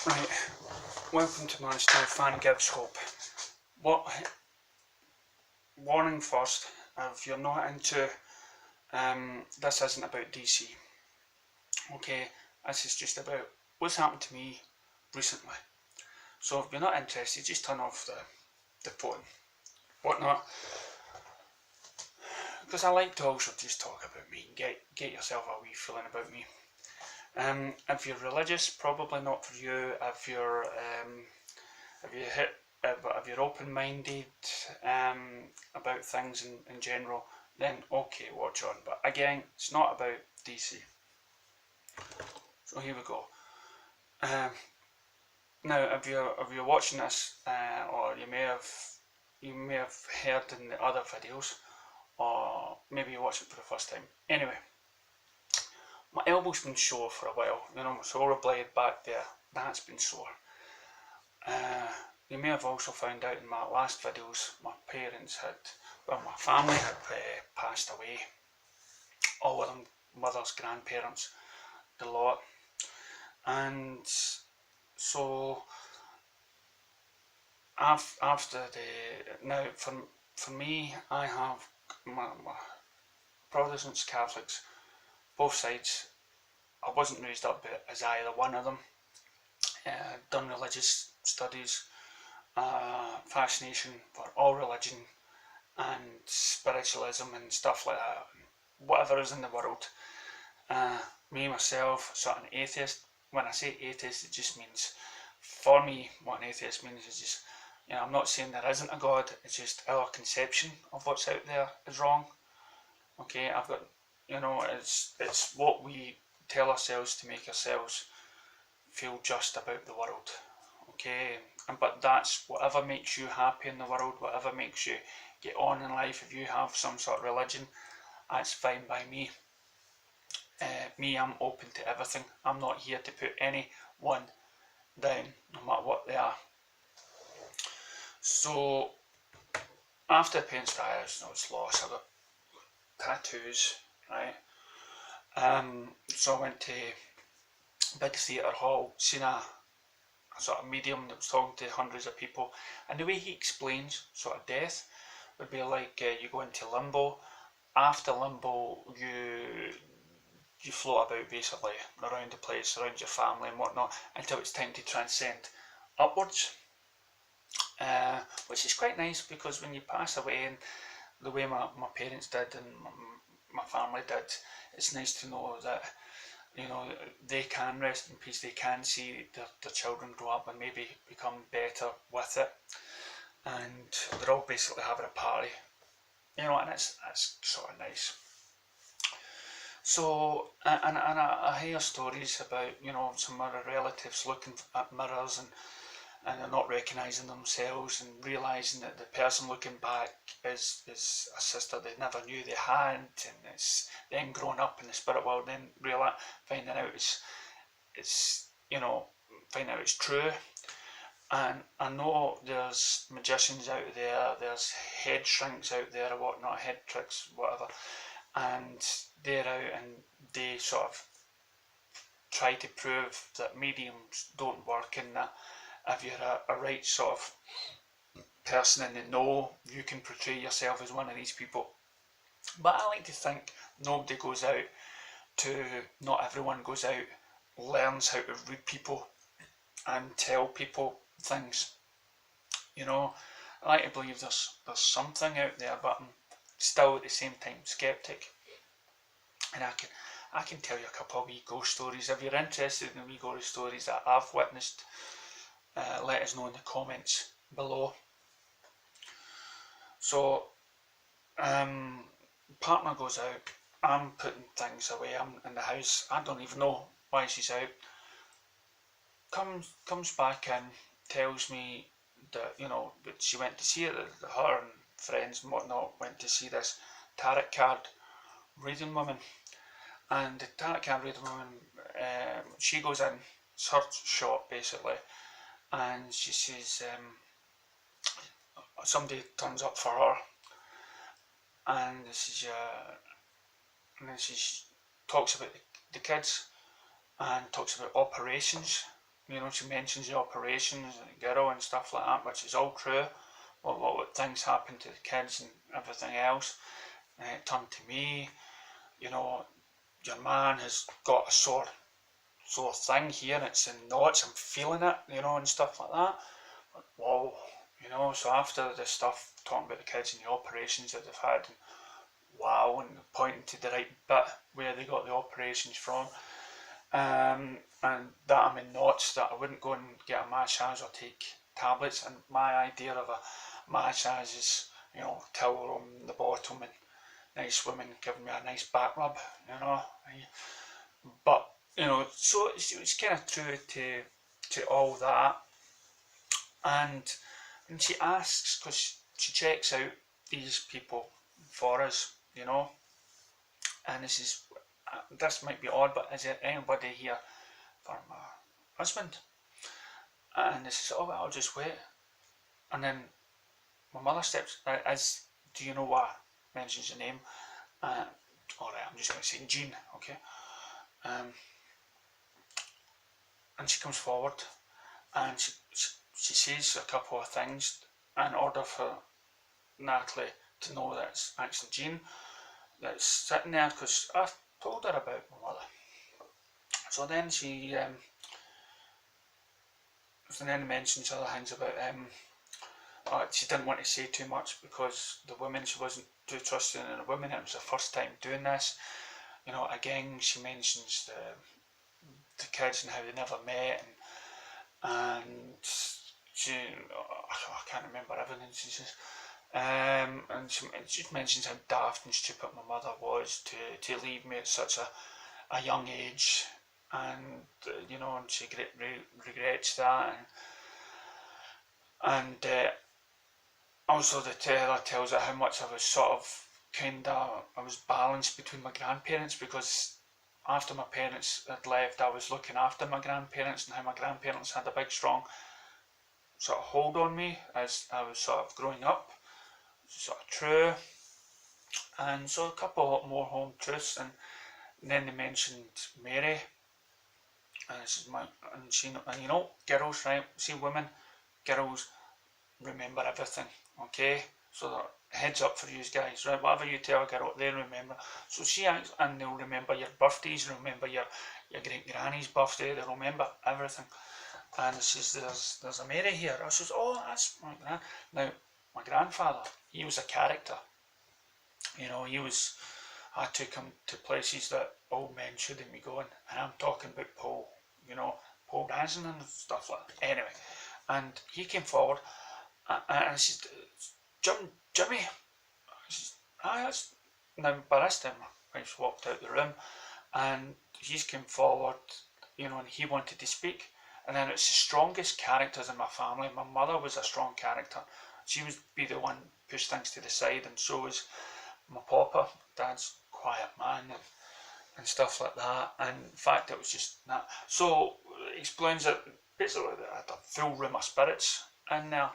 Right, welcome to my still fan gives hope. What warning first, if you're not into this isn't about DC. Okay, this is just about what's happened to me recently. So if you're not interested, just turn off the phone, whatnot. Because I like to also just talk about me and get yourself a wee feeling about me. If you're religious, probably not for you. If you're open-minded about things in general, then okay, watch on. But again, it's not about DC. So here we go. Now, if you're watching this, or you may have heard in the other videos, or maybe you're watching for the first time. Anyway, my elbow's been sore for a while. You know, my shoulder blade back there, that's been sore. You may have also found out in my last videos, my family had passed away. All of them, mothers, grandparents, the lot. And so after now for me, I have my Protestants, Catholics, both sides. I wasn't raised up as either one of them. Done religious studies, fascination for all religion and spiritualism and stuff like that, whatever is in the world. Me myself, sort of an atheist. When I say atheist, it just means, for me, what an atheist means is just, I'm not saying there isn't a God, it's just our conception of what's out there is wrong. Okay, I've got, it's what we tell ourselves to make ourselves feel just about the world. Okay, but that's whatever makes you happy in the world, whatever makes you get on in life. If you have some sort of religion, that's fine by me. I'm open to everything. I'm not here to put anyone down, no matter what they are. So after Parents Diaries, it's lost. I got tattoos, right? So I went to big theatre hall, seen a sort of medium that was talking to hundreds of people, and the way he explains sort of death would be like you go into limbo. After limbo, you float about basically around the place, around your family and whatnot, until it's time to transcend upwards, which is quite nice, because when you pass away, and the way my parents did and my family did, it's nice to know that they can rest in peace. They can see their children grow up and maybe become better with it, and they're all basically having a party, and that's sort of nice. So, and I hear stories about, some other relatives looking at mirrors and they're not recognising themselves and realising that the person looking back is a sister they never knew they had, and it's then growing up in the spirit world, then finding out it's true. And I know there's magicians out there, there's head shrinks out there or whatnot, head tricks, whatever, and they're out and they sort of try to prove that mediums don't work, and that if you're a right sort of person in the know, you can portray yourself as one of these people. But I like to think not everyone goes out, learns how to read people and tell people things. I like to believe there's something out there, but I'm still at the same time skeptic. And I can tell you a couple of wee ghost stories. If you're interested in the wee ghost stories that I've witnessed, let us know in the comments below. So, partner goes out, I'm putting things away, I'm in the house, I don't even know why she's out. Comes back in, tells me that, that she went to see it, her and friends and whatnot went to see this tarot card reading woman. And the tarot card reading woman, she goes in, it's her shop basically, and she says, somebody turns up for her, and then she talks about the kids and talks about operations she mentions the operations and the girl and stuff like that, which is all true. What things happen to the kids and everything else. And it turned to me, your man has got a sore thing here, it's in knots, I'm feeling it, and stuff like that. But, whoa, so after this stuff, talking about the kids and the operations that they've had, and wow, and pointing to the right bit where they got the operations from, and that I'm in knots, that I wouldn't go and get a massage or take tablets. And my idea of a massage is, towel on the bottom and nice women giving me a nice back rub, But so it's kind of true to all that, and she asks, because she checks out these people for us, and this might be odd, but is there anybody here for my husband? And this is, oh well, I'll just wait. And then my mother steps, do you know what? Mentions the name. Alright, I'm just going to say Jean, okay? And she comes forward, and she says a couple of things in order for Natalie to know that it's actually Jean that's sitting there, because I've told her about my mother. So then she mentions other things about she didn't want to say too much because the women, she wasn't too trusting in the women, it was her first time doing this. Again, she mentions the kids and how they never met, and she, I can't remember everything she says. And she just mentions how daft and stupid my mother was to leave me at such a young age, and and she regrets that, and also the trailer tells her how much I was sort of I was balanced between my grandparents, because after my parents had left, I was looking after my grandparents, and how my grandparents had a big strong sort of hold on me as I was sort of growing up, which is sort of true. And so a couple more home truths, and then they mentioned Mary, and this is girls, right? See, women, girls remember everything, okay? So heads up for you guys, right? Whatever you tell a girl, they'll remember. So she acts, and they'll remember your birthdays, remember your great granny's birthday, they'll remember everything. And she says, there's a Mary here. I says, oh, that's my grand. Now, my grandfather, he was a character. I took him to places that old men shouldn't be going. And I'm talking about Paul, Paul dancing and stuff like that. Anyway, and he came forward, and I said, Jimmy. I said, that's... Now, by this time, I just walked out the room, and he came forward, and he wanted to speak. And then it's the strongest characters in my family. My mother was a strong character. She would be the one push things to the side, and so was my papa. Dad's quiet man and stuff like that. And in fact, it was just that. So it explains that basically I had a full room of spirits in there.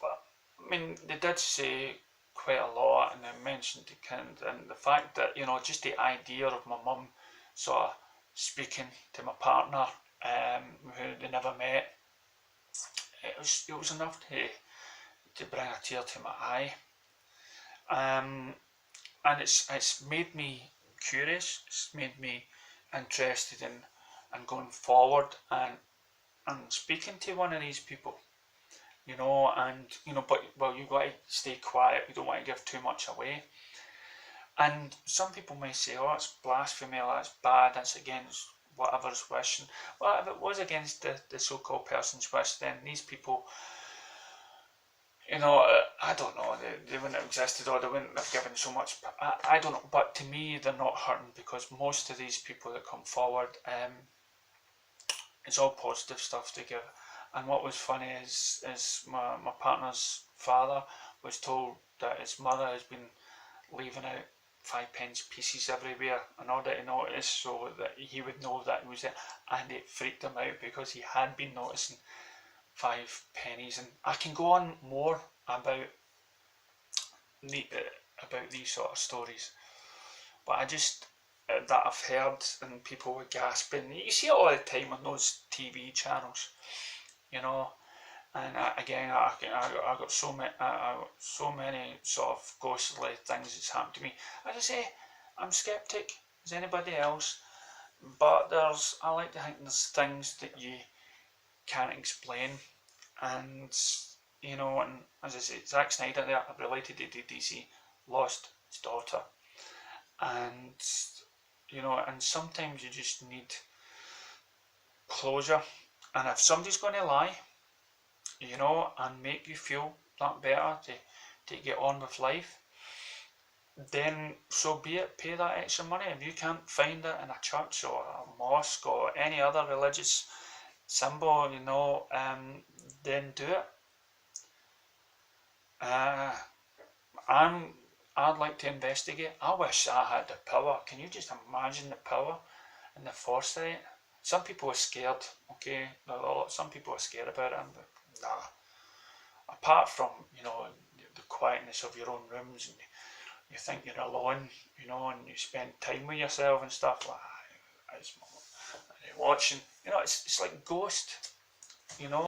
But I mean, they did say quite a lot, and they mentioned the kind, and the fact that just the idea of my mum sort of speaking to my partner, who they never met, it was enough to bring a tear to my eye. And it's made me curious. It's made me interested in going forward and speaking to one of these people. But you've got to stay quiet. You don't want to give too much away. And some people may say, oh, it's blasphemy, or that's bad, that's against whatever's wish. Well, if it was against the so-called person's wish, then these people, I don't know, they wouldn't have existed, or they wouldn't have given so much. I don't know, but to me, they're not hurting, because most of these people that come forward, it's all positive stuff they give. And what was funny is my partner's father was told that his mother has been leaving out 5p pieces everywhere in order to notice, so that he would know that it was there, and it freaked him out because he had been noticing 5p. And I can go on more about these sort of stories, but I just that I've heard, and people were gasping. You see it all the time on those TV channels, you know. And again, I got so many sort of ghostly things that's happened to me. As I say, I'm skeptic as anybody else, but I like to think there's things that you can't explain, and and as I say, Zack Snyder there, related to DC, lost his daughter, and and sometimes you just need closure, and if somebody's going to lie, and make you feel that better to get on with life, then so be it. Pay that extra money. If you can't find it in a church or a mosque or any other religious symbol, then do it. Uh, I'd like to investigate. I wish I had the power. Can you just imagine the power and the foresight? Some people are scared. Okay, some people are scared about it, but nah. Apart from the quietness of your own rooms, and you think you're alone, and you spend time with yourself and stuff like that. It's watching. It's like Ghost.